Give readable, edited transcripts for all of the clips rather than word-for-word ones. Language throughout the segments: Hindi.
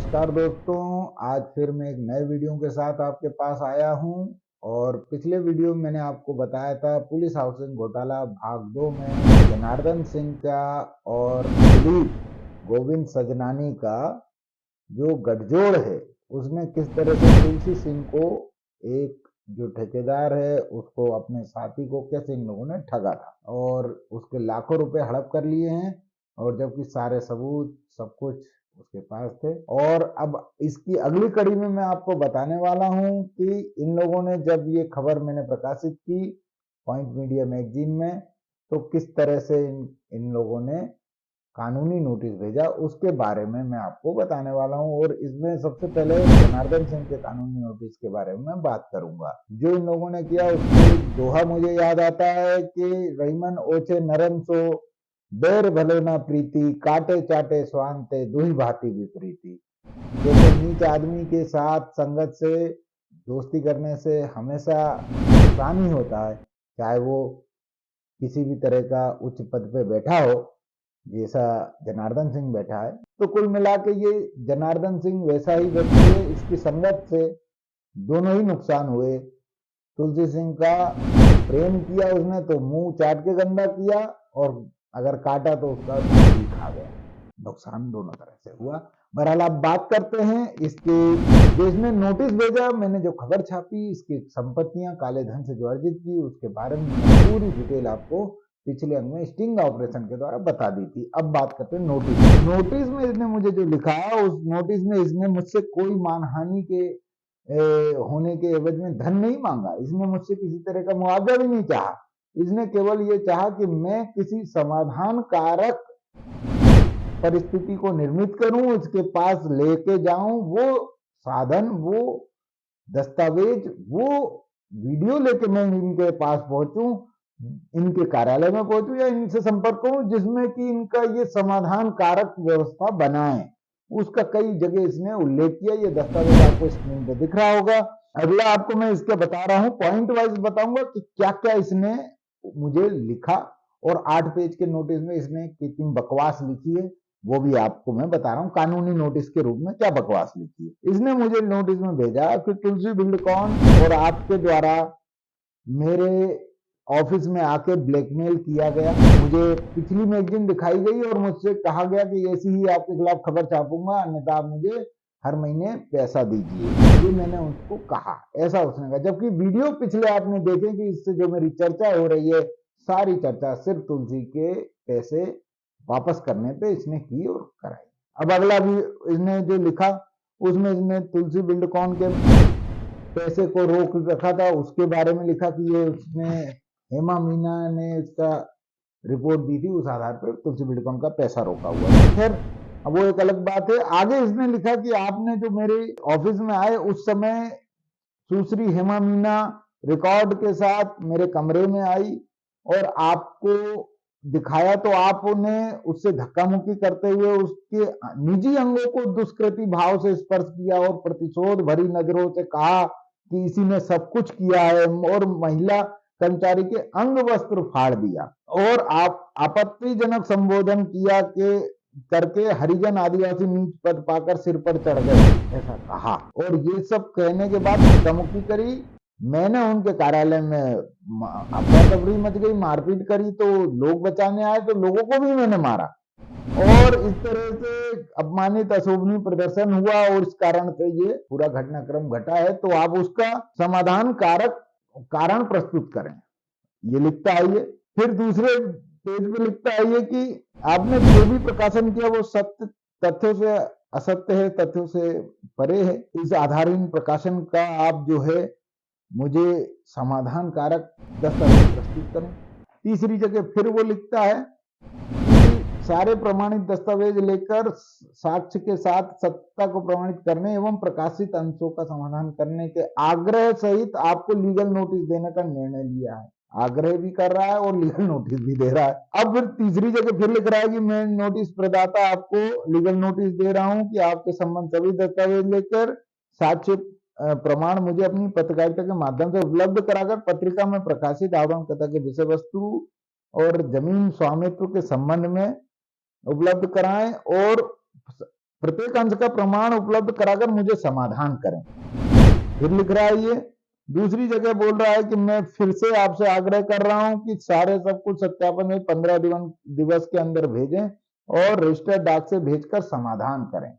नमस्कार दोस्तों, आज फिर मैं एक नए वीडियो के साथ आपके पास आया हूं। और पिछले वीडियो में मैंने आपको बताया था पुलिस हाउसिंग घोटाला भाग 2 में जनार्दन सिंह का और दिलीप गोविंद सजनानी का जो गठजोड़ है उसने किस तरह से तुलसी सिंह को, एक जो ठेकेदार है, उसको, अपने साथी को कैसे इन लोगों ने ठगा था और उसके लाखों रुपए हड़प कर लिए हैं। और जबकि सारे सबूत सब कुछ उसके पास थे। और अब इसकी अगली कड़ी में मैं आपको बताने वाला हूं कि इन लोगों ने, जब ये खबर मैंने प्रकाशित की पॉइंट मीडिया मैगजीन में, तो किस तरह से इन लोगों ने कानूनी नोटिस भेजा, उसके बारे में मैं आपको बताने वाला हूं। और इसमें सबसे पहले जनार्दन सिंह के कानूनी नोटिस के बारे में मैं बात करूंगा। जो इन लोगों ने किया उसके दोहा मुझे याद आता है कि रहीमन ओछे नरम सो, बैर भले ना प्रीति, काटे चाटे स्वांते दुही भांति विपरीति। जैसे नीच आदमी के साथ संगत से, दोस्ती करने से हमेशा नुकसान ही होता है, चाहे वो किसी भी तरह का उच्च पद पे बैठा हो, जैसा जनार्दन सिंह बैठा है। तो कुल मिला के ये जनार्दन सिंह वैसा ही व्यक्ति है, इसकी संगत से दोनों ही नुकसान हुए। तुलसी सिंह का प्रेम किया उसने तो मुंह चाट के गंदा किया, और अगर काटा तो उसका दूध भी खा गया। नुकसान दोनों तरह से हुआ। बहरहाल आप बात करते हैं इसके, जो इसने नोटिस भेजा, मैंने जो खबर छापी, इसकी संपत्तियां काले धन से जो अर्जित की, उसके बारे में पूरी डिटेल आपको पिछले अंग में स्टिंग ऑपरेशन के द्वारा बता दी थी। अब बात करते हैं नोटिस में इसने मुझे जो लिखा है, उस नोटिस में इसने मुझसे कोई मानहानि के होने के एवज में धन नहीं मांगा। इसने मुझसे किसी तरह का मुआवजा भी नहीं चाहा। इसने केवल ये चाहा कि मैं किसी समाधान कारक परिस्थिति को निर्मित करूं, इसके पास लेके जाऊं वो साधन, वो दस्तावेज, वो वीडियो लेके मैं इनके पास पहुंचूं, इनके कार्यालय में पहुंचूं या इनसे संपर्क करूं, जिसमें कि इनका ये समाधान कारक व्यवस्था बनाए। उसका कई जगह इसने उल्लेख किया। ये दस्तावेज आपको स्क्रीन पे दिख रहा होगा। अगला आपको मैं इसके बता रहा हूं, पॉइंट वाइज बताऊंगा कि क्या क्या इसने मुझे लिखा, और 8 पेज के नोटिस में इसने कितनी बकवास लिखी है वो भी आपको मैं बता रहा हूं। कानूनी नोटिस के रूप में क्या बकवास लिखी है इसने मुझे नोटिस में भेजा कि तुलसी बिल्डकॉन और आपके द्वारा मेरे ऑफिस में आके ब्लैकमेल किया गया। मुझे पिछली मैगजीन दिखाई गई और मुझसे कहा गया कि ऐसी ही आपके खिलाफ खबर छापूंगा, अन्यथा आप मुझे हर महीने पैसा दीजिए। ये मैंने उसको कहा, ऐसा उसने कहा। जबकि वीडियो पिछले आपने देखे कि इससे जो मेरी चर्चा हो रही है, सारी चर्चा सिर्फ तुलसी के पैसे वापस करने पे इसने की और कराई। अब अगला भी इसने जो लिखा, उसमें इसने तुलसी बिल्डकॉन के पैसे को रोक रखा था, उसके बारे में लिखा कि ये उसने, हेमा मीना ने इसका रिपोर्ट दी थी, उस आधार पर तुलसी बिल्डकॉन का पैसा रोका हुआ है। खैर, अब वो एक अलग बात है। आगे इसने लिखा कि आपने जो मेरे ऑफिस में आए उस समय सुश्री हेमा मीना रिकॉर्ड के साथ मेरे कमरे में आई और आपको दिखाया, तो आपने उससे धक्का मुक्की करते हुए उसके निजी अंगों को दुष्कृति भाव से स्पर्श किया और प्रतिशोध भरी नजरों से कहा कि इसी ने सब कुछ किया है, और महिला कर्मचारी के अंग वस्त्र फाड़ दिया, और आप आपत्तिजनक संबोधन किया के करके हरिजन आदिवासी नीच पद पाकर सिर पर चढ़ गए, ऐसा कहा। और ये सब कहने के बाद धक्का मुक्की करी। मैंने उनके कार्यालय में अफरा तफरी मच गई, मारपीट करी, तो लोग बचाने आए तो लोगों को भी मैंने मारा, और इस तरह से अपमानित अशोभनीय प्रदर्शन हुआ, और इस कारण से ये पूरा घटनाक्रम घटा है। तो आप उसका समाधान कारक कारण प्रस्तुत करें, ये लिखता है ये। फिर दूसरे पेज पे लिखता है ये कि आपने जो भी प्रकाशन किया वो सत्य तथ्यों से असत्य है, तथ्यों से परे है। इस आधारहीन प्रकाशन का आप जो है मुझे समाधान कारक दस्तावेज प्रस्तुत करें। तीसरी जगह फिर वो लिखता है कि सारे प्रमाणित दस्तावेज लेकर साक्ष्य के साथ सत्ता को प्रमाणित करने एवं प्रकाशित अंशों का समाधान करने के आग्रह सहित आपको लीगल नोटिस देने का निर्णय लिया है। आग्रह भी कर रहा है और लीगल नोटिस भी दे रहा है। अब फिर तीसरी जगह फिर लिख रहा है कि मैं नोटिस प्रदाता आपको लीगल नोटिस दे रहा हूं कि आपके संबंध सभी दस्तावेज लेकर साक्ष्य प्रमाण मुझे अपनी पत्रकारिता के माध्यम से उपलब्ध कराकर पत्रिका में प्रकाशित आवरण कथा के विषय वस्तु और जमीन स्वामित्व के संबंध में उपलब्ध कराएं, और प्रत्येक अंश का प्रमाण उपलब्ध कराकर मुझे समाधान करें। फिर लिख रहा है ये दूसरी जगह बोल रहा है कि मैं फिर से आपसे आग्रह कर रहा हूं कि सारे सब कुछ सत्यापन में 15 दिवस के अंदर भेजें और रजिस्टर्ड डाक से भेजकर समाधान करें।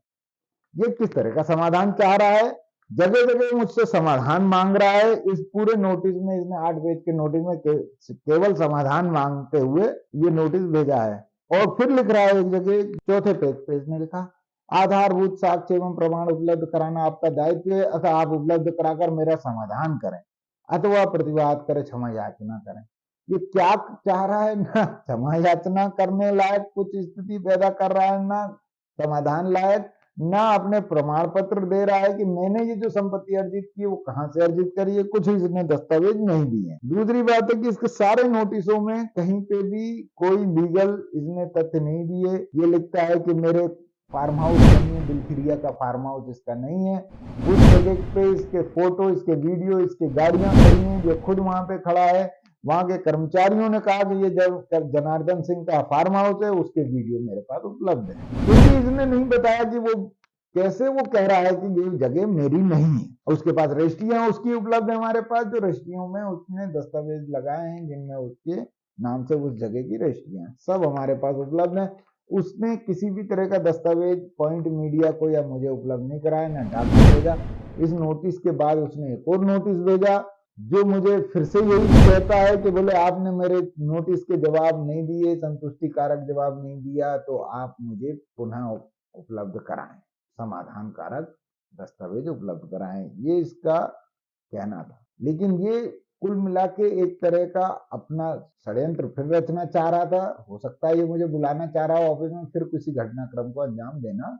ये किस तरह का समाधान चाह रहा है? जगह जगह मुझसे समाधान मांग रहा है। इस पूरे नोटिस में इसने 8 पेज के नोटिस में केवल समाधान मांगते हुए ये नोटिस भेजा है। और फिर लिख रहा है एक जगह चौथे पेज पे इसने लिखा आधारभूत साक्ष्य एवं प्रमाण उपलब्ध कराना आपका दायित्व है अतः आप उपलब्ध कराकर मेरा समाधान करें अथवा प्रतिवाद करें, क्षमा याचना करें। ये क्या चाह रहा है? ना क्षमा याचना करने लायक कुछ स्थिति पैदा कर रहा है, ना समाधान लायक, ना अपने प्रमाण पत्र दे रहा है कि मैंने ये जो संपत्ति अर्जित की वो कहां से अर्जित करी है, कुछ इसने दस्तावेज नहीं दिए। दूसरी बात है कि इसके सारे नोटिसों में कहीं पे भी कोई लीगल इसने तथ्य नहीं दिए। ये लिखता है कि मेरे फार्म हाउस नहीं है, बिलखिरिया का फार्म हाउस इसका नहीं है, उस जगह पे इसके फोटो, इसके वीडियो, इसकी गाड़ियां खड़ी हैं, जो खुद वहां पे खड़ा है। वहां के कर्मचारियों ने कहा कि ये जब जनार्दन सिंह का फार्म हाउस है, उसके वीडियो मेरे पास उपलब्ध है। फिर भी इसने नहीं बताया कि वो कैसे वो कह रहा है कि ये जगह मेरी नहीं है। उसके पास रजिस्ट्रियां उसकी उपलब्ध है हमारे पास, जो रजिस्ट्रियों में उसने दस्तावेज लगाए हैं जिनमें उसके नाम से उस जगह की रजिस्ट्रियां सब हमारे पास उपलब्ध है। उसने किसी भी तरह का दस्तावेज पॉइंट मीडिया को या मुझे उपलब्ध नहीं कराया, ना डाक से भेजा। इस नोटिस के बाद उसने एक और नोटिस भेजा जो मुझे फिर से यही कहता है कि बोले आपने मेरे नोटिस के जवाब नहीं दिए, संतुष्टि कारक जवाब नहीं दिया, तो आप मुझे पुनः उपलब्ध कराएं, समाधान कारक दस्तावेज उपलब्ध कराएं। ये इसका कहना था। लेकिन ये कुल मिला के एक तरह का अपना षड्यंत्र फिर रचना चाह रहा था। हो सकता है ये मुझे बुलाना चाह रहा हो ऑफिस में, फिर किसी घटनाक्रम को अंजाम देना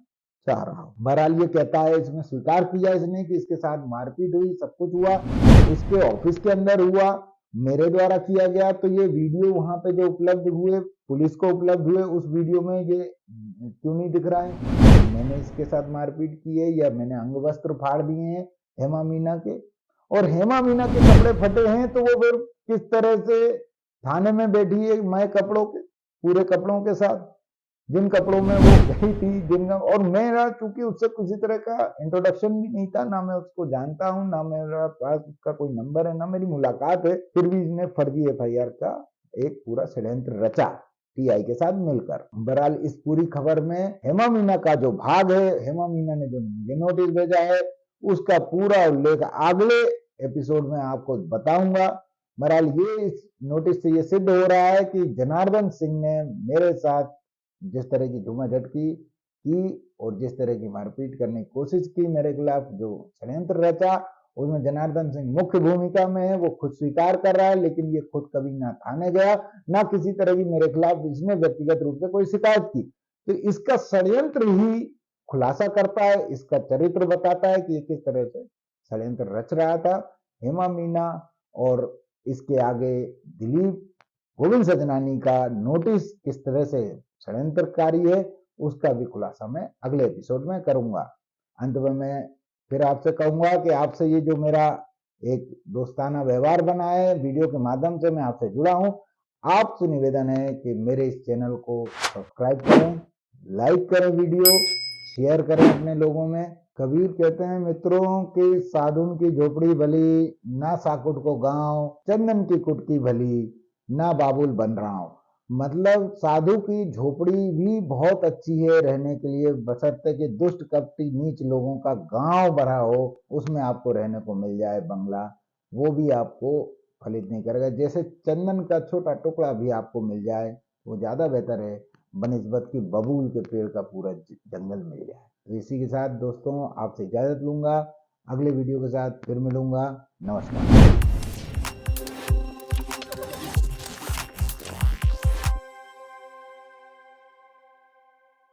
चाह रहा हो। बहरहाल ये कहता है, इसमें स्वीकार किया इसने कि इसके साथ मारपीट हुई, सब कुछ हुआ, इसके ऑफिस के अंदर हुआ, मेरे द्वारा किया गया। तो ये वीडियो वहां पे जो उपलब्ध हुए, पुलिस को उपलब्ध हुए, उस वीडियो में ये क्यों नहीं दिख रहा है मैंने इसके साथ मारपीट की है या मैंने अंग वस्त्र फाड़ दिए हैं हेमा मीना के। और हेमा मीना के कपड़े फटे हैं तो वो फिर किस तरह से थाने में बैठी है मैं कपड़ों के पूरे कपड़ों के साथ, जिन कपड़ों में वो गई थी, जिन और मेरा चूंकि उससे किसी तरह का इंट्रोडक्शन भी नहीं था, ना मैं उसको जानता हूं, ना मेरा पास उसका कोई नंबर है, ना मेरी मुलाकात है, फिर भी इसने फर्जी एफआईआर का एक पूरा षड्यंत्र रचा टीआई के साथ मिलकर। बहरहाल इस पूरी खबर में हेमा मीना का जो भाग है, हेमा मीना ने जो मुझे नोटिस भेजा है, उसका पूरा उल्लेख अगले एपिसोड में आपको बताऊंगा। बहरहाल ये इस नोटिस से ये सिद्ध हो रहा है कि जनार्दन सिंह ने मेरे साथ जिस तरह की झूमाझटकी की और जिस तरह की मारपीट करने की कोशिश की, मेरे खिलाफ जो षड्यंत्र रचा, उसमें जनार्दन सिंह मुख्य भूमिका में है। वो खुद स्वीकार कर रहा है, लेकिन ये खुद कभी ना थाने गया, ना किसी तरह की मेरे खिलाफ इसने व्यक्तिगत रूप से कोई शिकायत की। तो इसका षड्यंत्र ही खुलासा करता है, इसका चरित्र बताता है कि ये किस तरह से षड्यंत्र रच रहा था। हेमा मीना और इसके आगे दिलीप गोविंद सजनानी का नोटिस किस तरह से षड्यंत्रकारी है, उसका भी खुलासा मैं अगले एपिसोड में करूंगा। अंत में मैं फिर आपसे कहूंगा कि आपसे ये जो मेरा एक दोस्ताना व्यवहार बना है वीडियो के माध्यम से, मैं आपसे जुड़ा हूं। आपसे निवेदन है कि मेरे इस चैनल को सब्सक्राइब करें, लाइक करें, वीडियो शेयर करें अपने लोगों में। कबीर कहते हैं मित्रों कि साधुन की झोपड़ी भली, ना साकुट को गांव, चंदन की कुटकी भली, ना बाबुल बन रहा हूं। मतलब साधु की झोपड़ी भी बहुत अच्छी है रहने के लिए, बशर्ते कि दुष्ट कपटी नीच लोगों का गांव भरा हो, उसमें आपको रहने को मिल जाए बंगला, वो भी आपको फलित नहीं करेगा। जैसे चंदन का छोटा टुकड़ा भी आपको मिल जाए वो ज्यादा बेहतर है बनिस्बत की बबूल के पेड़ का पूरा जंगल मिल जाए। तो इसी के साथ दोस्तों आपसे इजाजत लूंगा, अगले वीडियो के साथ फिर मिलूंगा। नमस्कार।